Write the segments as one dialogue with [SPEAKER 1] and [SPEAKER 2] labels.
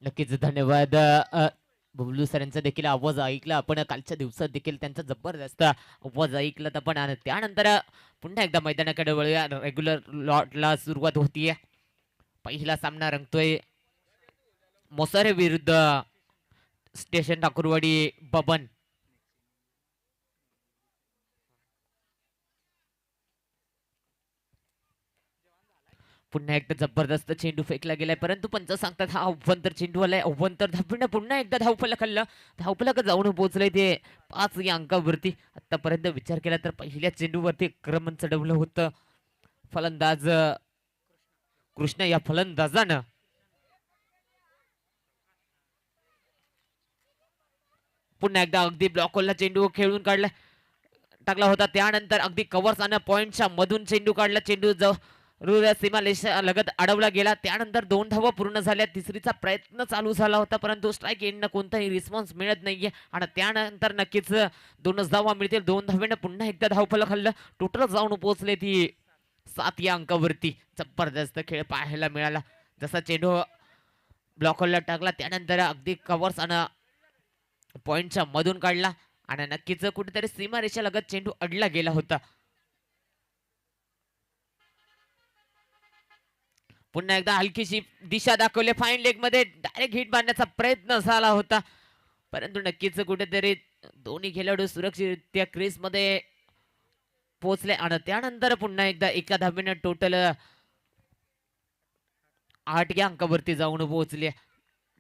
[SPEAKER 1] नक्कीच धन्यवाद. बबलू सरांचा देखील आवाज ऐकला आपण कालच्या दिवसात देखील त्यांचा जबरदस्त आवाज ऐकला आपण आणि त्यानंतर पुन्हा एकदा मैदानाकडे वळूया. रेग्युलर लॉटला सुरुवात होतीये. पहिला सामना रंगतोय मोसारे विरुद्ध स्टेशन ठाकूरवाडी बबन. पुन्हा एकदा जबरदस्त चेंडू फेकला गेलाय परंतु पंच सांगतात हा अव्वंतर चेंडू आलाय. अव्वंतर धावपीनं पुन्हा एकदा धावफलक खाल्लं. धावफलक जाऊन पोहोचलंय ते 5 या अंकावरती. आतापर्यंत विचार केला तर पहिल्या चेंडूवरती आक्रमण चढवलं होतं फलंदाज कृष्ण या फलंदाजानं. पुन्हा एकदा अगदी ब्लॉक होलला चेंडू खेळून काढला टाकला होता. त्यानंतर अगदी कव्हर्स आणि पॉइंटच्या मधून चेंडू काढला. चेंडू सीमा लगत अडवला गेला. त्यानंतर 2 धावा पूर्ण झाल्या. तिसरीचा प्रयत्न चालू झाला होता परंतु स्ट्राईक एंडनं कोणताही रिस्पॉन्स मिळत नाहीये आणि त्यानंतर नक्कीच 2च धावा मिळतील. 2 धावेनं पुन्हा एकदा धावफलक हल्लं. टोटल जाऊन पोहोचले ती 7 या अंकावरती. जबरदस्त खेळ पाहायला मिळाला. जसा चेंडू ब्लॉक होलला टाकला त्यानंतर अगदी कव्हर्स आणि पॉइंटच्या मधून काढला आणि नक्कीच कुठेतरी सीमारेषा लगत चेंडू अडला गेला होता. पुन्हा एकदा हलकीशी दिशा दाखवली. फाईन लेग मध्ये डायरेक्ट हिट मारण्याचा प्रयत्न झाला होता परंतु नक्कीच कुठेतरी दोन्ही खेळाडू सुरक्षितरित्या क्रीज मध्ये पोहोचले आणि त्यानंतर पुन्हा एकदा एका धावेनं टोटल 8 या अंकावरती जाऊन पोहोचले.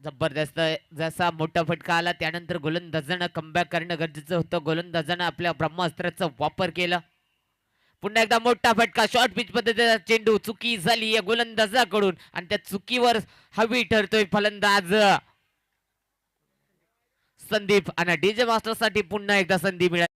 [SPEAKER 1] जबरदस्त जसा मोठा फटका आला त्यानंतर गोलंदाजानं कमबॅक करणं गरजेचं होतं. गोलंदाजानं आपल्या ब्रह्मास्त्राचा वापर केला. पुन्हा एकदा मोठा फटका शॉर्ट पिच पद्धतीचा चेंडू चुकी झाली या गोलंदाजाकडून आणि त्या चुकीवर हवी ठरतोय फलंदाज संदीप आणि डीजे मास्टर साठी पुन्हा एकदा संधी मिळाली.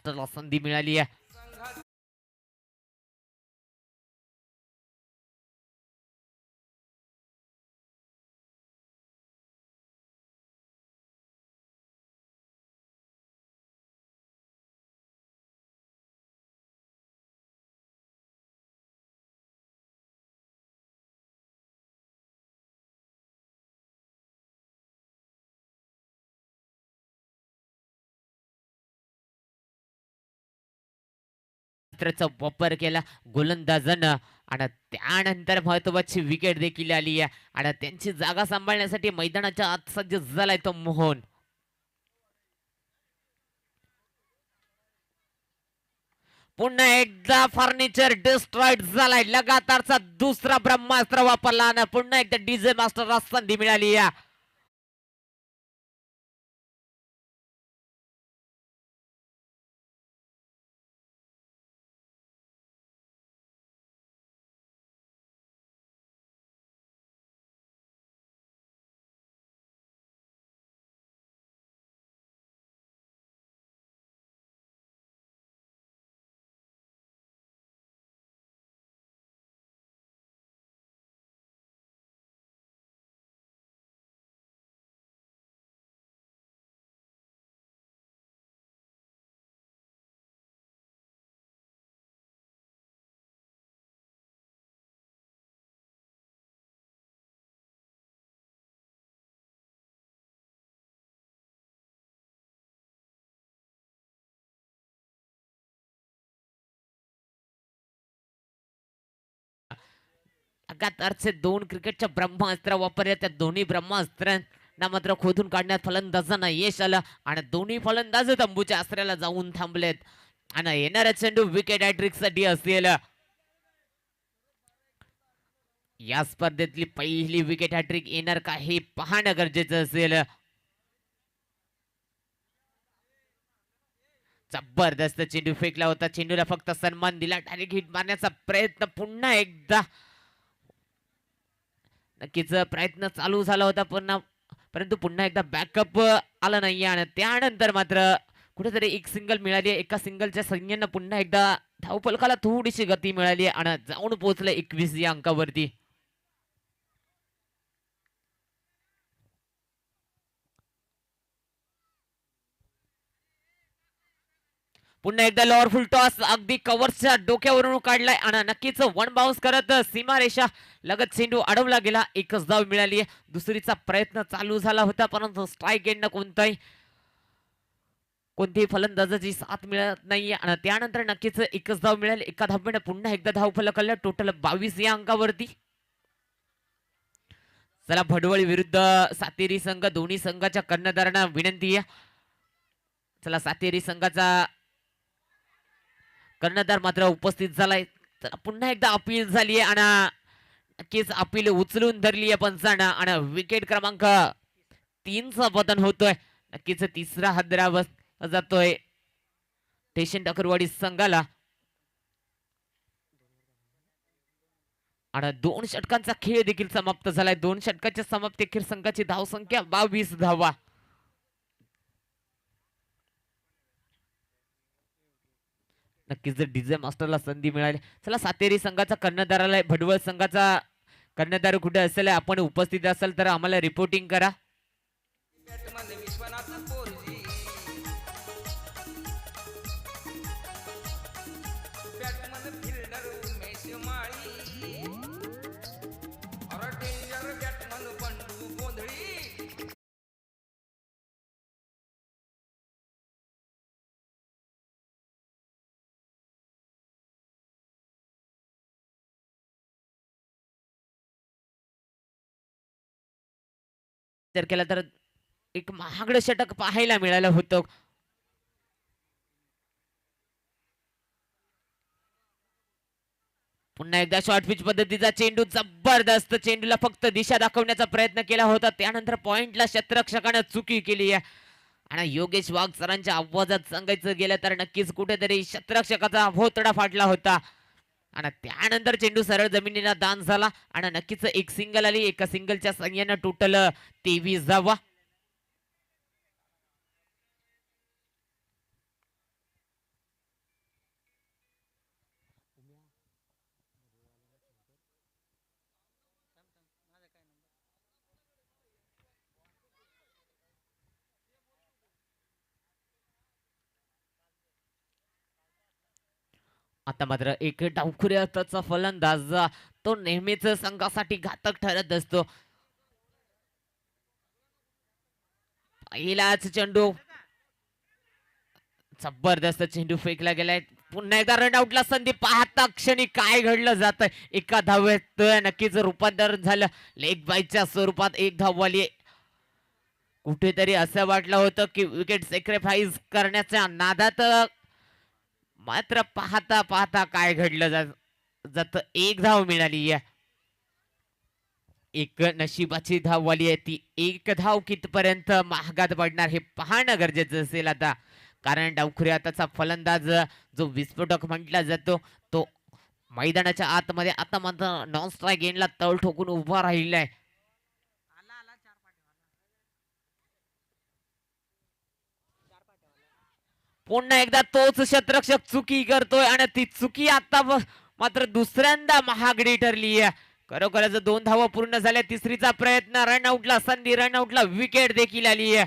[SPEAKER 1] संधी मिळाली आहे. वापर केला गोलंदाजानं आणि त्यानंतर महत्वाची विकेट देखील आली आहे आणि त्यांची जागा सांभाळण्यासाठी मैदानाच्या आत सज्ज झालाय तो मोहन. पुन्हा एकदा फर्निचर डिस्ट्रॉइड झालाय. लगातारचा दुसरा ब्रह्मास्त्र वापरला आणि पुन्हा एकदा डीजे मास्टरला संधी मिळाली आहे. लगातारचे 2 क्रिकेटच्या ब्रह्मास्त्र वापरले. त्या दोन्ही ब्रह्मास्त्रांना मात्र खोदून काढण्यात फलंदाजांना यश आलं आणि दोन्ही फलंदाज तंबूच्या आसऱ्याला जाऊन थांबलेत आणि येणारा चेंडू विकेट हॅट्रिक साठी असेल. या स्पर्धेतली पहिली विकेट हॅट्रिक येणार का हे पाहणं गरजेचं असेल. जबरदस्त चेंडू फेकला होता. चेंडूला फक्त सन्मान दिला. डायरेक्ट हिट मारण्याचा प्रयत्न पुन्हा एकदा नक्कीच प्रयत्न चालू झाला होता परंतु पुन्हा एकदा बॅकअप आला नाहीये आणि त्यानंतर मात्र कुठेतरी एक सिंगल मिळाली. एका सिंगलच्या संज्ञेनं पुन्हा एकदा धावफलकाला थोडीशी गती मिळाली आणि जाऊन पोहोचले 21 या अंकावरती. पुन्हा एकदा लॉवर फुल टॉस अगदी कव्हरच्या डोक्यावरून काढलाय आणि नक्कीच वन बाउन्स करत सीमारेषा लगत चेंडू अडवला गेला. एकच धाव मिळाली. दुसरीचा प्रयत्न चालू झाला होता परंतु स्ट्राईक एंड कोणतीही फलंदाजाची साथ मिळत नाहीये आणि त्यानंतर नक्कीच एकच धाव मिळाली. एका धावेने पुन्हा एकदा धाव फलकाला टोटल 22 या अंकावरती. चला भडवळी विरुद्ध सातेरी संघ दोन्ही संघाच्या कर्णधारांना विनंती आहे. चला सातेरी संघाचा कर्णधार मात्र उपस्थित झालाय. तर पुन्हा एकदा अपील झाली आहे आणि नक्कीच अपील उचलून धरली आहे पंचांना आणि विकेट क्रमांक 3चा पतन होतोय. नक्कीच तिसरा हादरा जातोय स्टेशन टाकरवाडी संघाला आणि 2 षटकांचा खेळ देखील समाप्त झालाय. 2 षटकाच्या समाप्ती अखेर संघाची धावसंख्या 22 धावा. नक्कीच जर डीजे मास्टरला संधी मिळाली. चला सातेरी संघाचा कर्णधाराला भडवळ संघाचा कर्णधार कुठे असेल आपण उपस्थित असाल तर आम्हाला रिपोर्टिंग करा. जर केला तर एक महागडं षटक पाहायला मिळालं होतं. पुन्हा एकदा शॉर्ट पिच पद्धतीचा चेंडू जबरदस्त चेंडूला फक्त दिशा दाखवण्याचा प्रयत्न केला होता. त्यानंतर पॉइंटला क्षेत्ररक्षकाने चुकी केली आहे आणि योगेश वाघ सरांच्या आवाजात सांगायचं गेलं तर नक्कीच कुठेतरी क्षेत्ररक्षकाचा भोतडा फाटला होता आणि त्यानंतर चेंडू सरळ जमिनीला दान झाला आणि नक्कीच एक सिंगल आली. एका सिंगलच्या संख्येने टोटल 23 धावा. आता मात्र एक डावखुऱ्याचा फलंदाज तो नेहमीच संघासाठी घातक ठरत असतो. पहिलाच चेंडू जबरदस्त चेंडू फेकला गेलाय. पुन्हा एकदा रनआउटला संधी. पाहता क्षणी काय घडलं जात एका धावेत नक्कीच रूपांतर झालं लेग बाईच्या स्वरूपात. एक धाववाली कुठेतरी असं वाटलं होतं की विकेट सॅक्रिफाईस करण्याच्या नादात मात्र पाहता पाहता काय घडलं जात. एक धाव मिळाली. एक नशिबाची धाववाली आहे ती. एक धाव कितपर्यंत महागात पडणार हे पाहणं गरजेचं असेल आता. कारण डावखुऱ्या आताचा फलंदाज जो विस्फोटक म्हटला जातो तो मैदानाच्या आतमध्ये आता मात्र नॉन स्ट्राईक एंडला तळ ठोकून उभा राहिलाय. पुन्हा एकदा तोच शतरक्षक चुकी करतोय आणि ती चुकी आता मात्र दुसऱ्यांदा महागडी ठरली आहे. खरोखरच 2 धावा पूर्ण झाल्या. तिसरीचा प्रयत्न. रनआउटला संधी. रनआउटला विकेट देखील आली आहे.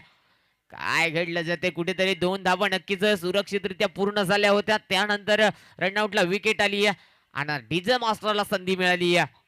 [SPEAKER 1] काय घडलं जाते कुठेतरी 2 धावा नक्कीच सुरक्षितरित्या पूर्ण झाल्या होत्या. त्यानंतर रनआउटला विकेट आली आहे आणि डीजे मास्टरला संधी मिळाली आहे.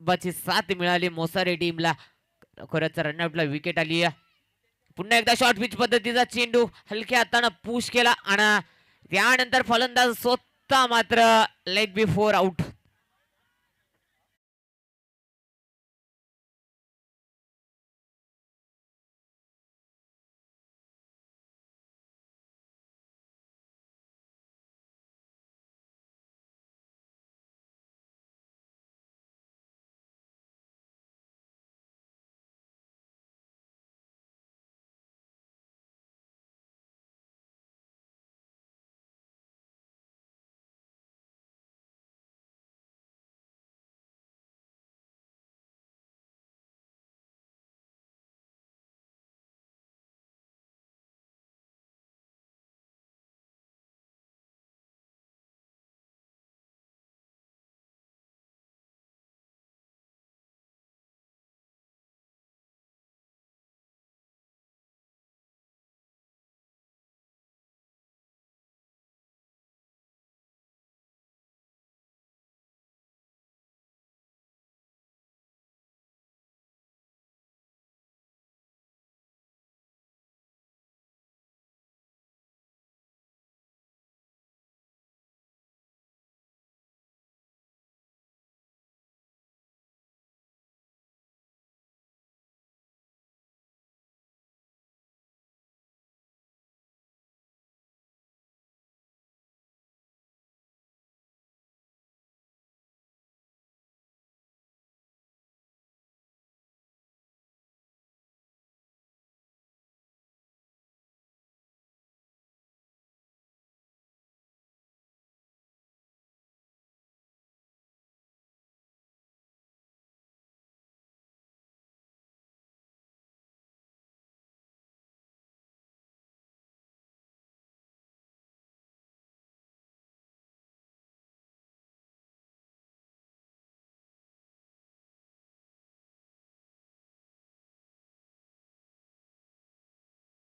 [SPEAKER 1] बाची साथ मिळाली मोसारे टीमला. खरंच रनआउटला विकेट आली आहे. पुन्हा एकदा शॉर्ट पिच पद्धतीचा चेंडू हलक्या हाताने पुश केला आणि त्यानंतर फलंदाज स्वतः मात्र लेग बिफोर आउट.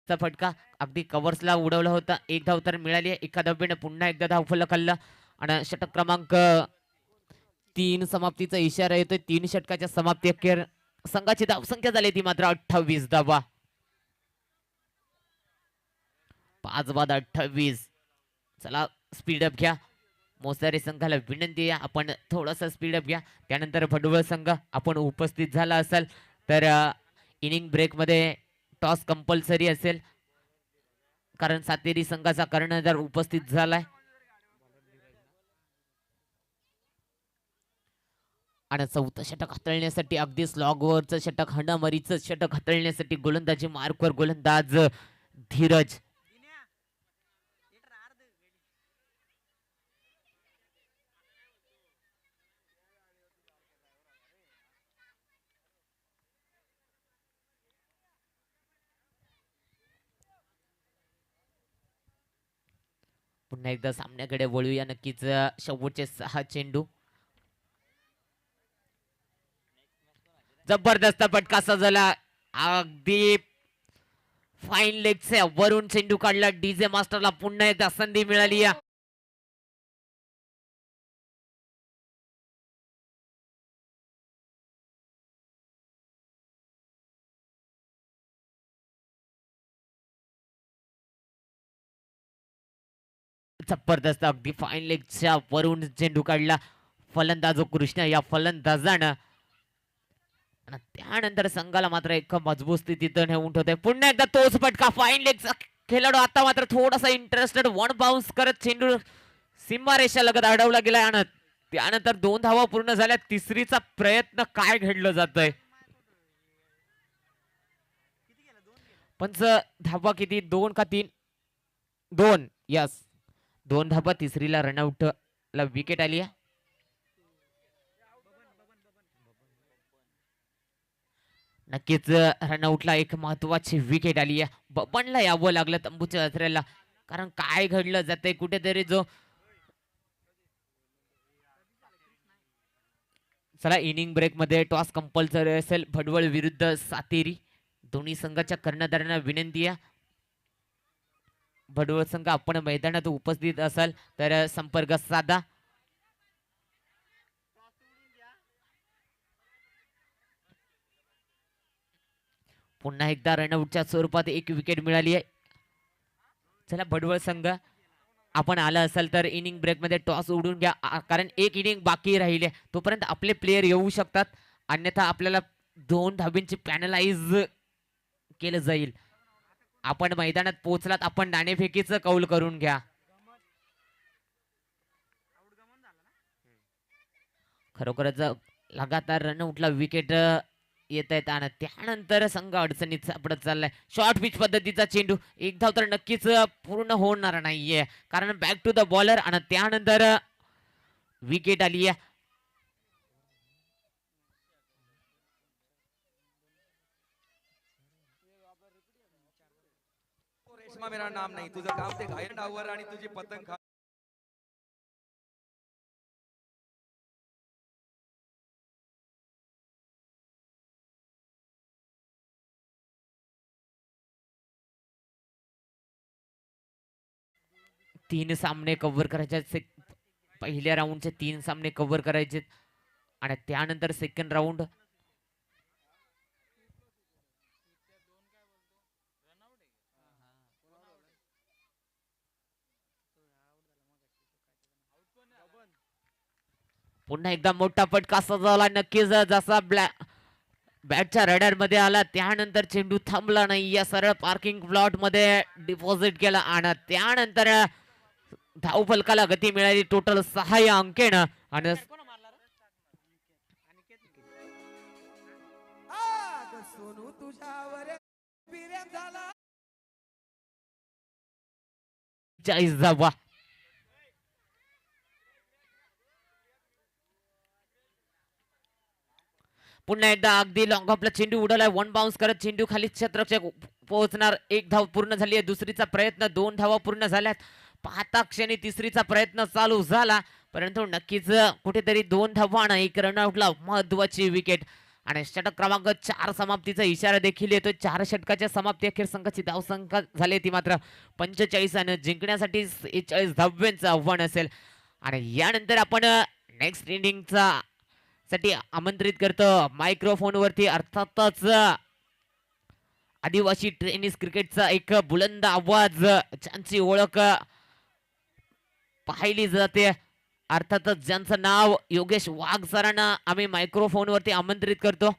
[SPEAKER 1] फटका अगदी कव्हर्सला उडवला होता. एक धाव तर मिळाली आहे. एका धावेने पुन्हा एकदा धावफलक खाल्लं आणि षटक क्रमांक 3 समाप्तीचा इशारा येतोय. 3 षटकाच्या समाप्ती अखेर संघाची धावसंख्या झाली ती मात्र 28 धावा. 5 बाद 28. चला स्पीडअप घ्या. मोसारे संघाला विनंती आहे आपण थोडासा स्पीडअप घ्या. त्यानंतर भडवळ संघ आपण उपस्थित झाला असाल तर इनिंग ब्रेकमध्ये टॉस कंपल्सरी असेल. कारण सातेरी संघाचा कर्णधार उपस्थित झालाय आणि चौथं षटक हाताळण्यासाठी अगदी स्लॉगवरचं षटक हणामारीचं षटक हाताळण्यासाठी गोलंदाजी मार्कवर गोलंदाज धीरज. पुन्हा एकदा सामन्याकडे वळूया नक्कीच. शेवटचे 6 चेंडू. जबरदस्त फटका सजला. अगदी फाईन लेगचे वरून चेंडू काढला. डीजे मास्टरला पुन्हा एकदा संधी मिळाली. जबरदस्त अगदी फाईन लेगच्या वरून चेंडू काढला. फलंदाज कृष्ण या फलंदाजानं आणि त्यानंतर संघाला मात्र एक मजबूत स्थितीत नेऊन ठेवतोय. पुन्हा एकदा तोच फटका. फाईन लेगचा खेळाडू आता मात्र थोडासा इंटरेस्टेड वन बाउन्स करत चेंडू सीमारेषा लगत अडवला गेलाय आणि त्यानंतर 2 धावा पूर्ण झाल्या. तिसरीचा प्रयत्न काय घडलं जातंय. पंच धावा किती 2 का 3? 2. यस 2 धावा. तिसरीला रनआउट ला विकेट आली आहे. नक्कीच रनआउटला एक महत्वाची विकेट आली आहे. बबनला यावं लागलं तंबूच्या यात्रेला, कारण काय घडलं जातंय कुठेतरी. जो चला इनिंग ब्रेक मध्ये टॉस कंपल्सरी असेल. भडवळ विरुद्ध सातेरी दोन्ही संघाच्या कर्णधारांना विनंती आहे. भडवळ संघ आपण मैदानात उपस्थित असाल तर संपर्क साधा. पुन्हा एकदा रनआउटच्या स्वरूपात एक विकेट मिळाली आहे. चला भडवळ संघ आपण आला असाल तर इनिंग ब्रेक मध्ये टॉस उडून घ्या, कारण एक इनिंग बाकी राहिले तोपर्यंत आपले प्लेयर येऊ शकतात. अन्यथा आपल्याला 2 धाबींची पॅनलाइज केलं जाईल. आपण मैदानात पोहोचलात आपण नाणेफेकीचं कौल करून घ्या. खरोखरच लगातार रनआउटला विकेट येत आहेत आणि त्यानंतर संघ अडचणीत सापडत चाललाय. शॉर्ट पिच पद्धतीचा चेंडू. एक धाव तर नक्कीच पूर्ण होणार नाहीये, कारण बॅक टू द बॉलर आणि त्यानंतर विकेट आली आहे.
[SPEAKER 2] रेशमा मेरा नाम नाही. तुझं काम ते घायर डावर आणि तुझी पतंग.
[SPEAKER 1] तीन सामने कव्हर करायचे. पहिल्या राऊंडचे 3 सामने कव्हर करायचे आणि त्यानंतर सेकंड राऊंड. पुन्हा एकदा मोठा फटका सजवला. नक्कीच जसा बॅटच्या रडार मध्ये आला त्यानंतर चेंडू थांबला नाही. या सरळ पार्किंग प्लॉट मध्ये डिपॉझिट केला आणि त्यानंतर धावफलकाला गती मिळाली. टोटल 6 या अंकेनं आणि
[SPEAKER 2] सोनू तुझ्यावर प्रेम झाला.
[SPEAKER 1] 40 धावा. पुन्हा एकदा अगदी लॉंग ऑफला चेंडू उडवलाय. 1 बाउन्स करत चेंडू खाली क्षेत्ररक्षक पोहोचणार. 1 धाव पूर्ण झाली आहे. दुसरीचा प्रयत्न. 2 धावा पूर्ण झाल्यात. पाहता क्षणी तिसरीचा प्रयत्न चालू झाला, परंतु नक्कीच कुठेतरी 2 धावा आणि 1 रनआउटला महत्वाची विकेट आणि षटक क्रमांक 4 समाप्तीचा इशारा देखील येतो. 4 षटकाच्या समाप्ती अखेर संघाची धावसंख्या झाली ती मात्र 45 आणि जिंकण्यासाठी 46 धाव्यांचं आव्हान असेल. आणि यानंतर आपण नेक्स्ट इनिंगचा साठी आमंत्रित करतो मायक्रोफोन वरती, अर्थातच आदिवासी टेनिस क्रिकेटचा एक बुलंद आवाज ज्यांची ओळख पाहिली जाते, अर्थातच ज्यांचं नाव योगेश वाघ सरांना आम्ही मायक्रोफोन वरती आमंत्रित करतो.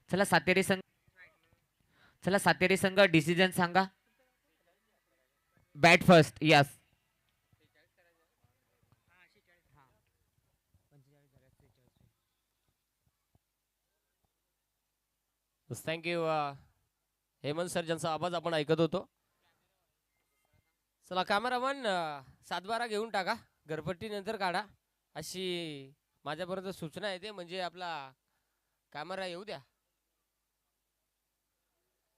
[SPEAKER 1] चला सातेरी संघ डिसिजन सांगा. Bat first. Yes.
[SPEAKER 3] Thank you Hemant sir, ज्यांचा आवाज आपण ऐकत होतो. चला कॅमेरामन, 7-12 घेऊन टाका, घरपट्टी नंतर काढा, अशी माझ्यापर्यंत सूचना येते. म्हणजे आपला कॅमेरा येऊ द्या.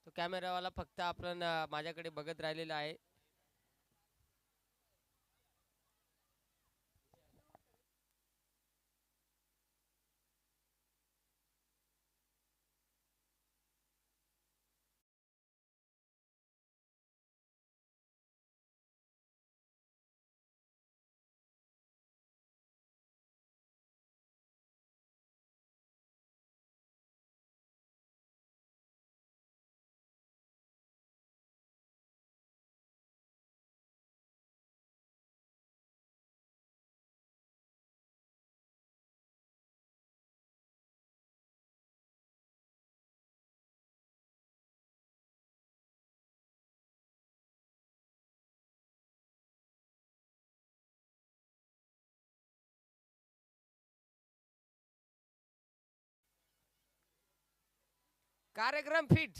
[SPEAKER 3] तो कॅमेरावाला फक्त आपण माझ्याकडे बघत राहिलेला आहे. कार्यक्रम फिट.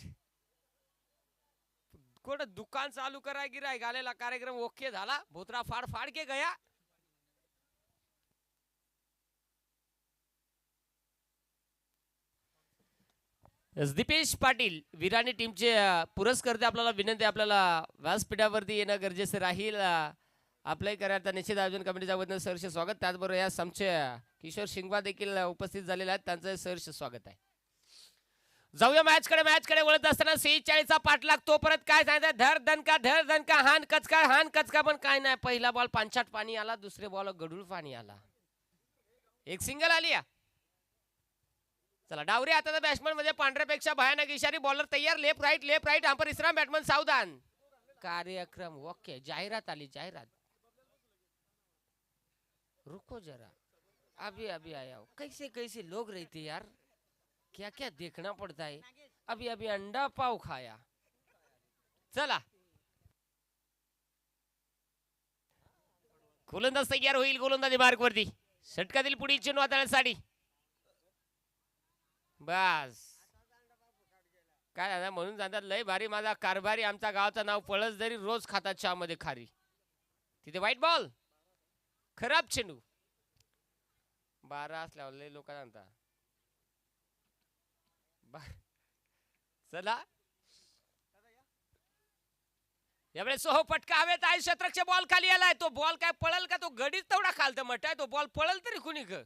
[SPEAKER 3] कुठं दुकान चालू करा गिराय आलेला, कार्यक्रम ओके झाला. भोत्रा फाड फाड के गया. दीपेश पाटील विराणी टीमचे पुरस्कर्ते, आपल्याला विनंती, आपल्याला व्यासपीठावरती येणं गरजेचं राहील. अप्लाय करायचा निश्चित आयोजन कमिटीच्या वतीनं सहर्ष स्वागत. त्याचबरोबर या आमचे किशोर शिंगवा देखील उपस्थित झालेले आहेत, त्यांचं सहर्ष स्वागत आहे. जाऊया मॅचकडे वळत असताना 46चा पाठलाग. तोपर्यंत काय सांगायचं, धर दणका हान कचका, पण काय नाही. पहिला बॉल पांचाट पाणी आला, दुसरे बॉल गडूळ पाणी आला, एक सिंगल आली. चला डावरे आता बॅट्समन मध्ये पांढऱ्यापेक्षा भयानक इशारी. बॉलर तयार, लेफ्ट राईट अंपर इस्राम, बॅट्समन सावधान. कार्यक्रम ओके. जाहिरात आली, जाहिरात. रुको जरा, अभी आया हूं. कैसे लोग रहते यार, क्या क्या देखना पड़ता है. अभी अंडा पाव खाया. चला गोलंदाज तयार होईल, गोलंदाजी मार्क वरती. षटकातील पुढील चेंडू हाताळण्यासाठी. बस काय झालं म्हणून सांगतात, लय भारी माझा कारभारी, आमच्या गावाचं नाव पळस जरी रोज खातात चहा मध्ये खारी. तिथे व्हाईट बॉल, खराब चेंडू. 12 असल्यावर लय लोक सांगतात. चला यावेळेस सोहो पटका हवेत आहे. शतरक्षक बॉल खाली आलाय. तो बॉल काय पळल का, तो गडीच तेवढा खालतं मटाय. तो बॉल पळल तरी कुणी ग,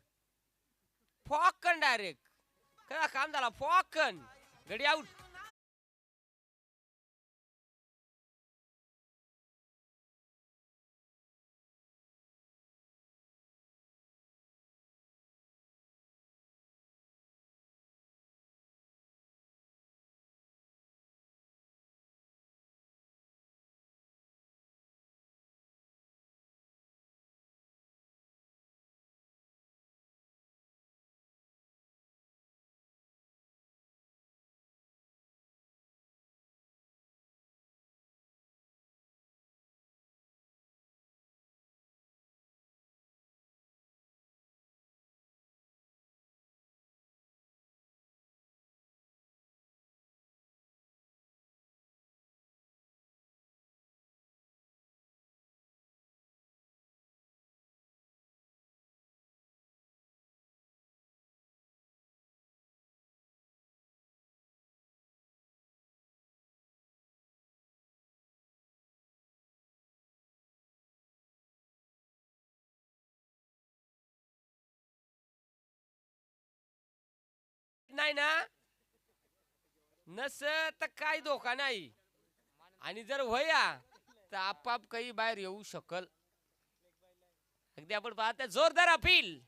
[SPEAKER 3] फॉकन डायरेक्ट कसा काम झाला. फॉकन गडी आउट. नाही ना, नस तर काही धोका नाही. आणि जर वया तर आपाप काही बाहेर येऊ शकल. अगदी आपण पाहता जोरदार अपील.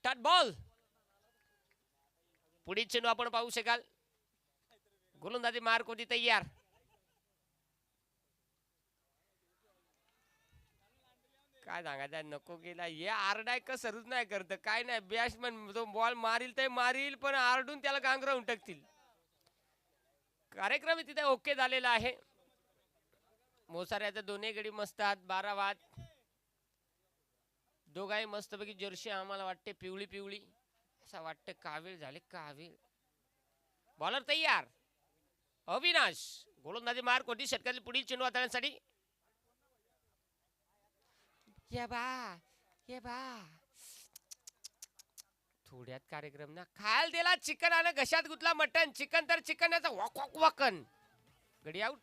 [SPEAKER 3] Touch ball. पुढील चेंडू आपण पाहू शकाल. गोलंदाजी मार्क होती तयार. काय सांगायचं नको केला हे आरडाय कसरूच नाही करत काय नाही बॅट्समन जो बॉल मारील ते मारील पण आरडून त्याला गांगरावून टाकतील. कार्यक्रम तिथे ओके झालेला आहे. मोसाऱ्याचा दोन्ही गडी मस्त आहेत 12 बाद. दोघाही मस्तपैकी जर्सी आम्हाला वाटते पिवळी पिवळी असं वाटतं कावीळ झाले कावीळ. बॉलर तयार अविनाश गोलंदाजी मार कोटी षटकातील पुढील चेंडू हाताळण्यासाठी. ये बा थोड्यात कार्यक्रम ना खायला दिला चिकन आणि घशात गुतला मटन. चिकन तर चिकन याचा वॉक वॉक वाकन गडी आउट.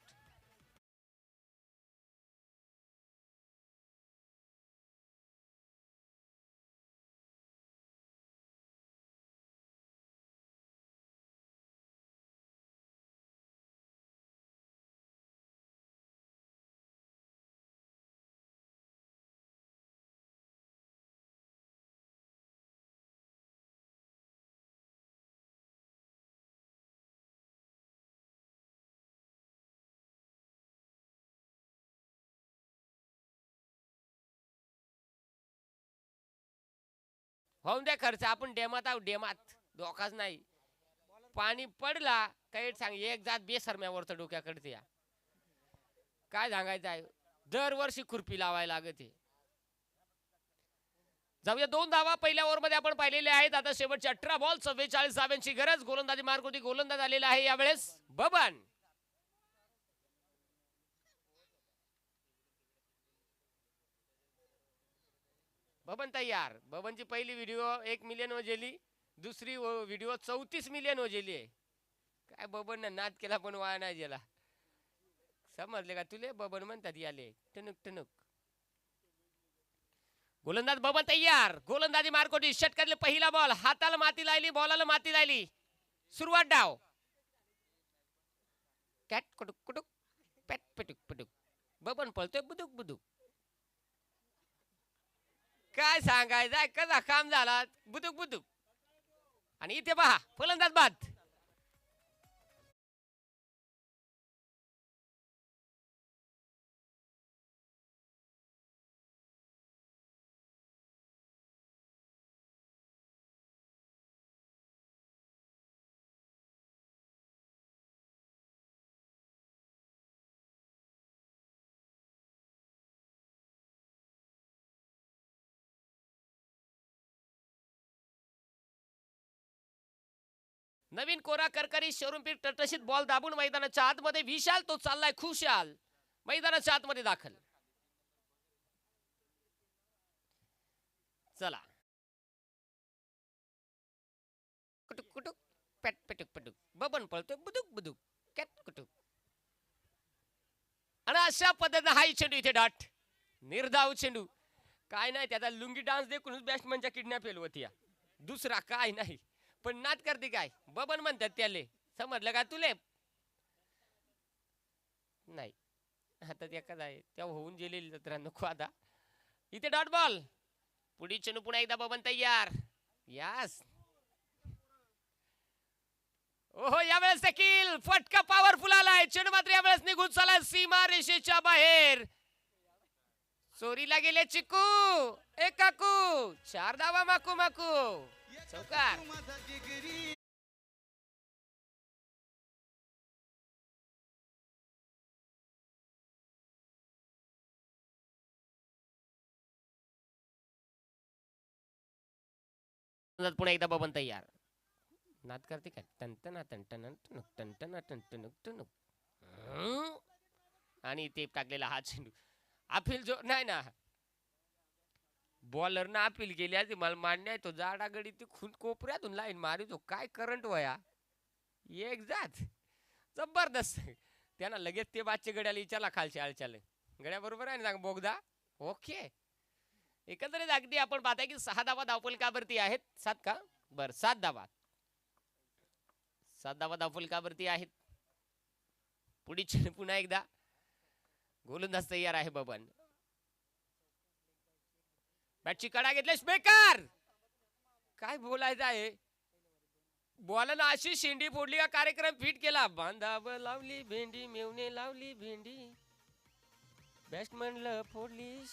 [SPEAKER 3] होऊन द्या खर्च आपण डेमात आहोत डेमात धोकाच नाही. पाणी पडला काही सांग एक जात बेसरम्यावरचं डोक्याकडे या काय सांगायचं आहे. दरवर्षी खुरपी लावायला लागते. जाऊया 2 धावा पहिल्या ओव्हर मध्ये आपण पाहिलेले आहेत. आता शेवटचे 18 बॉल 44 धाव्यांची गरज. गोलंदाजी मार्ग होती गोलंदाज आलेला आहे यावेळेस बबन. बबन तयार. बबनची पहिली व्हिडिओ 1 मिलियन वजेली. दुसरी व्हिडिओ 34 मिलियन वजेली आहे. काय बबन नाद केला पण वाया नाही गेला. समजले का तुले बबन म्हणतात याले टनुक टनुक. गोलंदाज बबन तयार. गोलंदाजी मार्कोटी षटकातले पहिला बॉल हाताला माती लागली बॉलाला माती लागली. सुरुवात डाव कॅट कुटुक कुटुक पॅट पटुक पटुक. बबन पळतोय बुदुक बुदुक. काय सांगायचं कसा काम झाला बुदुक बुदुक. आणि इथे पहा फलंदाज बाद. नवीन कोरा करकरी शोरूम पीठ टटशीत बॉल दाबून मैदानाच्या आतमध्ये विशाल तो चाललाय खुशाल मैदानाच्या आतमध्ये दाखल. चला कुटुक कुटुक पॅट पटुक पटुक. बबन पळतोय बुदुक बुदुक कॅट कुटुक. आणि अशा पद्धतीने हा चेंडू इथे डाट निर्धाव चेंडू. काय नाही त्याचा लुंगी डान्स देखूनच बॅट्समनच्या किडनॅप केलं होती. दुसरा काय नाही पण नाद करते काय बबन म्हणतात त्याले. समजलं का तुले नाही आता त्या काय आहे त्या होऊन गेलेली तर नको आता. इथे डॉट बॉल पुढील चेंडू पुन्हा एकदा बबन तयार. यास ओहो यावेळेस देखील फटका पॉवरफुल आलाय. चेंडू मात्र यावेळेस निघून चालाय सीमा रेषेच्या बाहेर. चोरीला गेले चिकू ए काकू 4 धावा माकू माकू चौकार. पुन्हा एकदा बबन तयार. नाद करते काय टनटना टनटना टनुक टनटना टनटनुक टनुक. आणि ते टाकलेला हा चेंडू अपील जो नाही ना बॉलर ना अपील केली आहे मला मान्य आहे. तो जाडा गडी ती खून कोपऱ्यातून लाईन मारी तो काय करंट वया एक जात जबरदस्त. त्यांना लगेच ते बादचे गड्याला विचारला खालच्या आळच्याला गड्या बरोबर आहे ना सांग बोगदा ओके. एकंदरीत अगदी आपण पाहताय की 6 धावा धावफलकावरती आहेत. 7 का बर 7 धावा 7 धावा धावफलकावरती आहेत. पुढील पुन्हा एकदा गोलंदाज तयार आहे बबन. बॅटची कडा घेतल्यास बेकार. काय बोलायचं आहे बॉलला अशी शेंडी फोडली का कार्यक्रम फिट केला. बांधाव लावली भेंडी मेवणे लावली भेंडी बॅट्समनला फोडली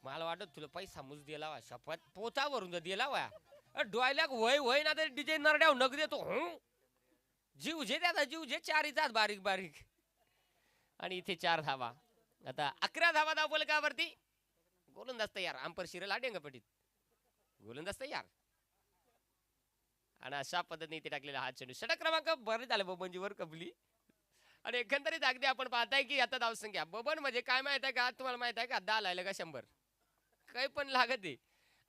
[SPEAKER 3] मला वाटत तुला पैसा मुज दिला वा शपथ पोता भरून दिला वा डोयल्याक वय वय ना तर डिझाईन नरड्याव नग देतो जीव जे त्याचा जीव जे चार येतात बारीक बारीक आणि इथे 4 धावा आता 11 धावा धावफलकावरती गोलंदाज तयार अंपर शिरेला डेंगपटीत गोलंदाज तयार आणि अशा पद्धतीने इथे टाकलेला हा चेंडू षटक क्रमांक बरे झाले बबनजीवर कबली आणि एकंदरीत अगदी आपण पाहताय की आता धावसंख्या बबन म्हणजे काय माहित आहे का तुम्हाला माहित आहे का 10 लायला का 100 काही पण लागत आहे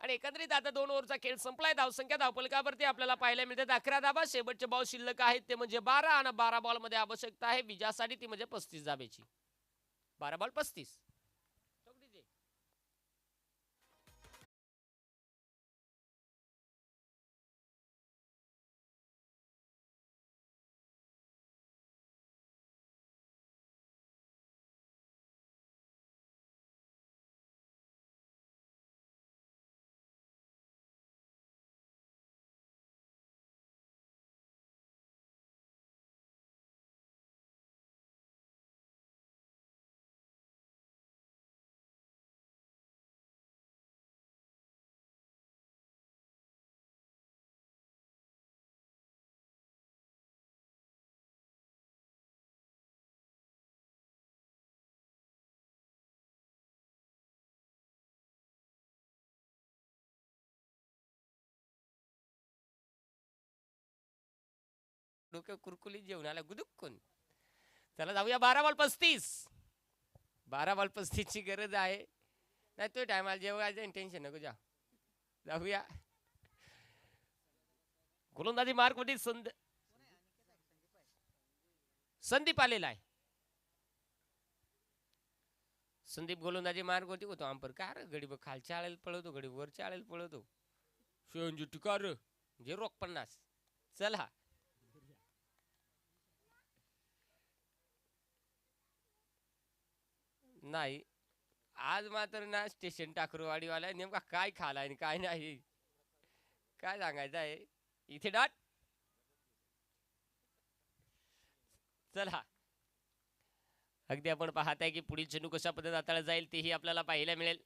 [SPEAKER 3] आणि एकंदरीत आता 2 ओव्हरचा खेळ संपलाय धावसंख्या धावफलकावरती आपल्याला पाहायला मिळतात 11 धावा शेवटचे बॉल शिल्लक आहेत ते म्हणजे 12 आणि 12 बॉल मध्ये आवश्यकता आहे विजयासाठी ती म्हणजे 35 धाब्याची 12 बॉल 35 डोक्यावर कुरकुली जेवण आला गुदुक्कून त्याला जाऊया 12 बॉल 35 12 बॉल 35 ची गरज आहे नाही तो टायमाला जेवायचं टेन्शन नको जाऊया गोलंदाजी मार्क मध्ये संदीप आलेला आहे संदीप गोलंदाजी मार्ग होती होतो अंपर का रे गडी बघ खालच्या आळेल पळवतो गडी वरच्या आळेल पळवतो शिवंजी टिकार जे रोख 50 चला नाही आज मात्र ना स्टेशन टाकरवाडीवाला नेमका काय खाला आणि काय नाही काय सांगायचं आहे इथे डॉट चला अगदी आपण पाहताय की पुढील चेंडू कशा पद्धतीने हाताळला जाईल तेही आपल्याला पाहायला मिळेल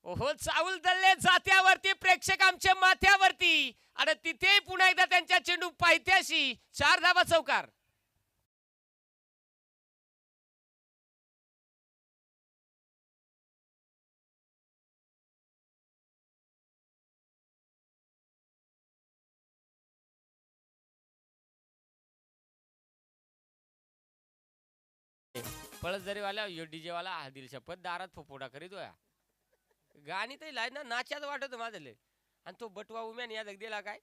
[SPEAKER 3] ओहो चावल दल्ले जात्यावरती प्रेक्षक आमच्या माथ्यावरती आणि तिथे पुन्हा एकदा त्यांच्या चेंडू पायथ्याशी 4 धावा चौकार पळत जरी वाला डीजे वाला दिल शपथ दारात फोपोडा करीत होया गाणी तर लाय ना नाच्यात वाटत माझले आणि तो बटवा उम्यान या दिला काय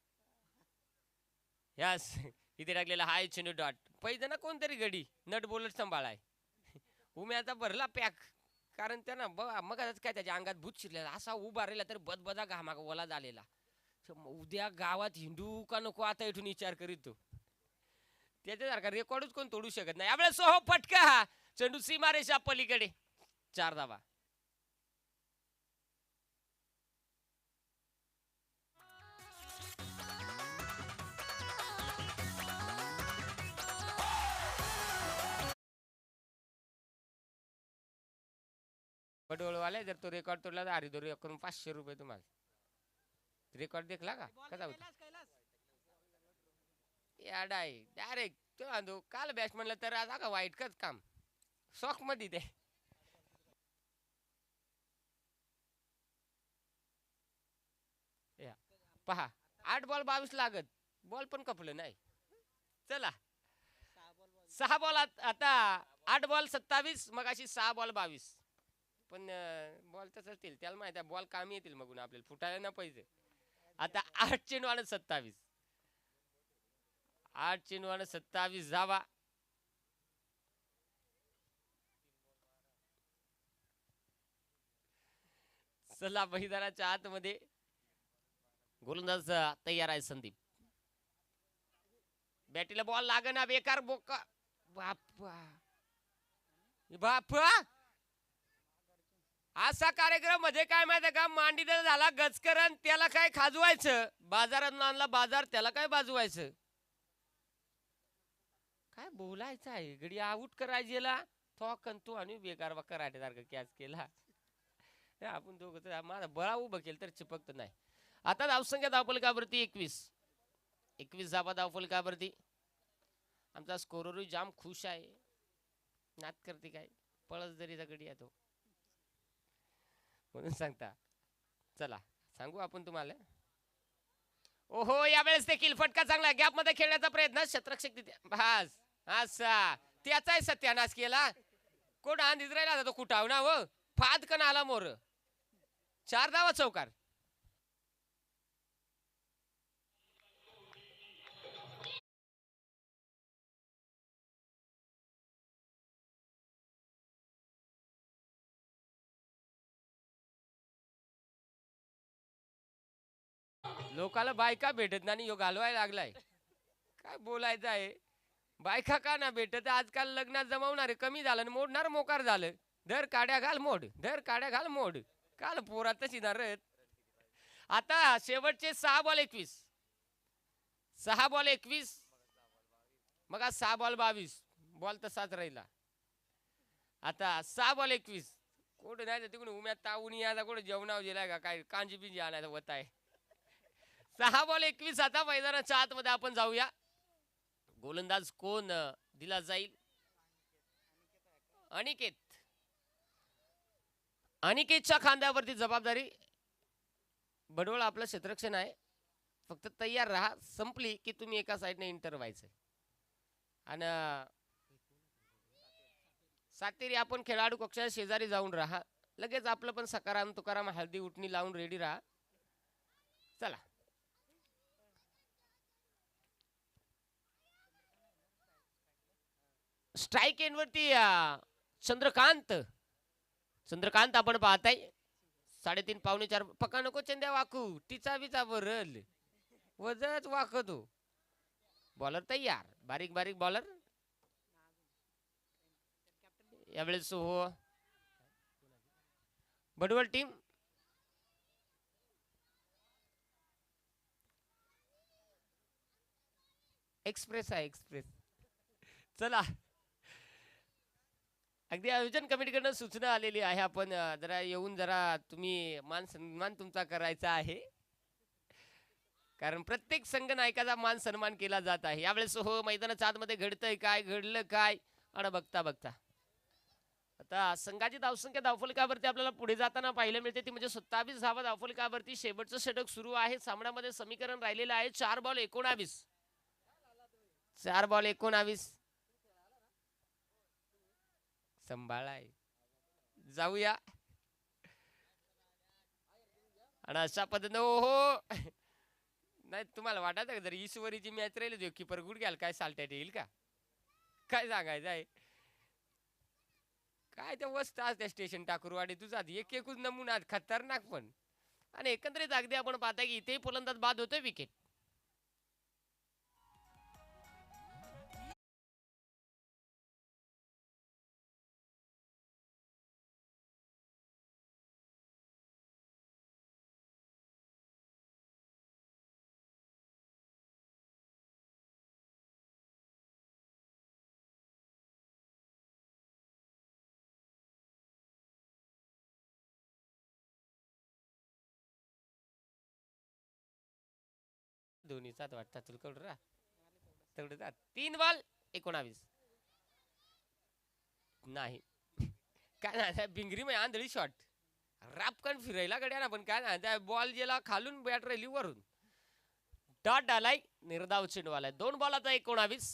[SPEAKER 3] यास इथे टाकलेला हाय चेंडू डॉट पैसे ना कोणतरी गडी नट बोलत सांभाळाय उम्याचा भरला पॅक कारण त्यानं मग काय त्याच्या अंगात भूत शिरलेला असा उभा राहिला तर बदबदा घामा ओला झालेला उद्या गावात हिंदू का नको आता इथून विचार करीत तो त्याच्यासारखा रेकॉर्डच कोण तोडू शकत नाही यावेळेस सोहो फटका चेंडू सीमारेषा पलीकडे 4 धावा पडवळवाले जर तो रेकॉर्ड तोडला तर हरिदोरी करून 500 रुपये तुम्हाला रेकॉर्ड देखला का कसा होता याडाय डायरेक्ट तो आंदो काल बॅट्समनला तर आज का वाईट कच काम शॉक मध्ये ते पहा 8 बॉल 22 लागत बॉल पण कपलं नाही चला 6 बॉल आता 8 बॉल 27 मग अशी 6 बॉल 22 पण बॉल तसंच येईल त्याला माहिती आहे बॉल कामी येतील मग आपल्याला फुटायला ना पाहिजे आता 8 चेंडू 27 8 चेंडू 27 धावा चला मैदानाच्या आतमध्ये गोलंदाज तयार आहे संदीप बॅटीला बॉल लागना बेकार बोका बापा बापा असा कार्यक्रम मध्ये काय माहिती का मांडीदर झाला गचकरण त्याला काय खाजवायचं बाजारात आणला बाजार त्याला काय बाजवायचं काय बोलायचं आहे गडी आउट करायला तो कंतू आणि बेकार कराटे सारखं कॅच केला. आपण दोघं तर माझा बळा उभं केलं तर चिपकत नाही. आता धावसंख्या धावफलकावरती 21 धावा धावफलकावरती. आमचा स्कोरर जाम खुश आहे. नात करते काय पळस जरी दगडी येतो म्हणून सांगता. चला सांगू आपण तुम्हाला. ओहो यावेळेस देखील फटका चांगला गॅप मध्ये खेळण्याचा प्रयत्न क्षेत्ररक्षक तिथे बस असा त्याचाही सत्यानाश केला. कोण हा निद्रायला तो कुठाव ना व फादकन आला मोर. 4 धावा चौकार. लोकाला बायका भेटत नाही योग घालवायला लागलाय. काय बोलायचं आहे. बायका का ना भेटत आजकाल लग्नात जमवणारे कमी झालं आणि मोडणार मोकार झालं. धर काड्या घाल मोड धर काड्या घाल मोड. काल पोरात तशी नारत. आता शेवटचे 6 बॉल 21. 6 बॉल 21 मग 6 बॉल 22 बॉल तसाच राहिला. आता 6 बॉल 21 कोण नाही तिकडून उम्यात तावून आता कोण जेवणावर गेलाय का काय कांजी पिंजी आणायचा होत आहे. 6 बॉल 21 आता मैदानाच्या आतमध्ये आपण जाऊया. गोलंदाज कोण दिला जाईल. अनिकेतच्या खांद्यावरती जबाबदारी. बडवळ आपलं क्षेत्ररक्षण आहे. फक्त तयार राहा. संपली की तुम्ही एका साईडने इंटर व्हायचं. आणि सातेरी आपण खेळाडू कक्षाच्या शेजारी जाऊन राहा. लगेच आपलं पण सकाराम तुकाराम हळदी उठणी लावून रेडी राहा. चला स्ट्राइक एंड वरती चंद्रकांत आपण पाहताय. 3.5 पावणे 4 पका नको चंद्या वाकू टिचा बिचा भरल वजच वाकतो. बॉलर तयार बारीक बारीक बॉलर. यावेळेस हो बडवल टीम एक्सप्रेस आहे एक्सप्रेस. चला अगदी आयोजन कमिटीकडून सूचना आलेली आहे. आपण जरा येऊन जरा तुम्ही मान सन्मान तुमचा करायचा आहे. कारण प्रत्येक संघ नायकाचा मान सन्मान केला जात आहे. यावेळेस हो मैदानाच्या आतमध्ये घडतंय काय घडलं काय आणि बघता बघता आता संघाची धावसंख्या धावफलकावरती आपल्याला पुढे जाताना पाहायला मिळते. ती म्हणजे 27 धावा धावफलकावरती. शेवटचं षटक सुरू आहे. सामन्यामध्ये समीकरण राहिलेलं आहे 4 बॉल 19. 4 बॉल 19 संभाळाय जाऊया. आणि अशा पद्धतीने हो नाही तुम्हाला वाटत का जर ईश्वरीची मॅच राहिली कीपर गुड घ्याल काय साल्ट्यात येईल का काय सांगायचं आहे. काय त्या वस्त आज त्या स्टेशन टाकूरवाडी तुझा एक एकूच नमुना खतरनाक पण. आणि एकंदरीत अगदी आपण पाहताय की इथेही फलंदाज बाद होतोय विकेट. दोन्हीचाच वाटता तुला कळू रा तेवढं 3 बॉल 19 नाही काय नाही बिंगरी मध्ये आंधळी शॉट रापकन फिरायला गड्या ना पण काय नाही बॉल गेला खालून बॅट राहिली वरून डॉट आलाय निर्धाव चेंडूवाला 2 बॉलाचा 19.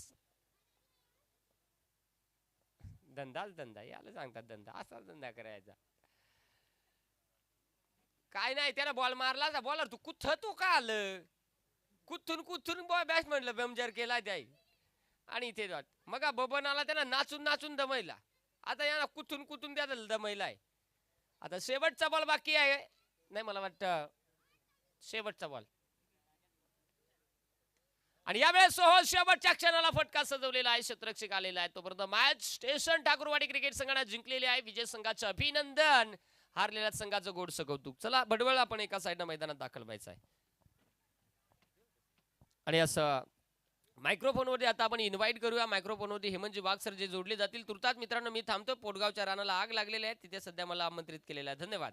[SPEAKER 3] धंदाच धंदा याला सांगतात धंदा असा धंदा करायचा. काय नाही त्याला बॉल मारला बॉलर तू कुठ तो का आलं कुठून बॉय बॅट म्हणलं बमजर केला त्याई. आणि इथे मग बबन आला त्याला नाचून नाचून दमयला. आता याला कुठून त्या दमयला आहे. आता शेवटचा बॉल बाकी आहे नाही मला वाटतं शेवटचा बॉल. आणि यावेळेस शेवटच्या क्षणाला फटका सजवलेला आहे. क्षेत्ररक्षक आलेला आहे. तोपर्यंत मॅच स्टेशन ठाकूरवाडी क्रिकेट संघाने जिंकलेली आहे. विजय संघाचे अभिनंदन. हारलेल्या संघाचं गोडसं कौतुक. चला भडवळ आपण एका साईडनं मैदानात दाखल व्हायचं आहे. आणि असं मायक्रोफोनवरती आता आपण इन्व्हाइट करूया मायक्रोफोनवरती हेमंतजी वाघ सर जे जोडले जातील. तुर्तास मित्रांनो मी थांबतो. पोटगावच्या रानाला आग लागलेली आहे तिथे सध्या मला आमंत्रित केलेलं आहे. धन्यवाद.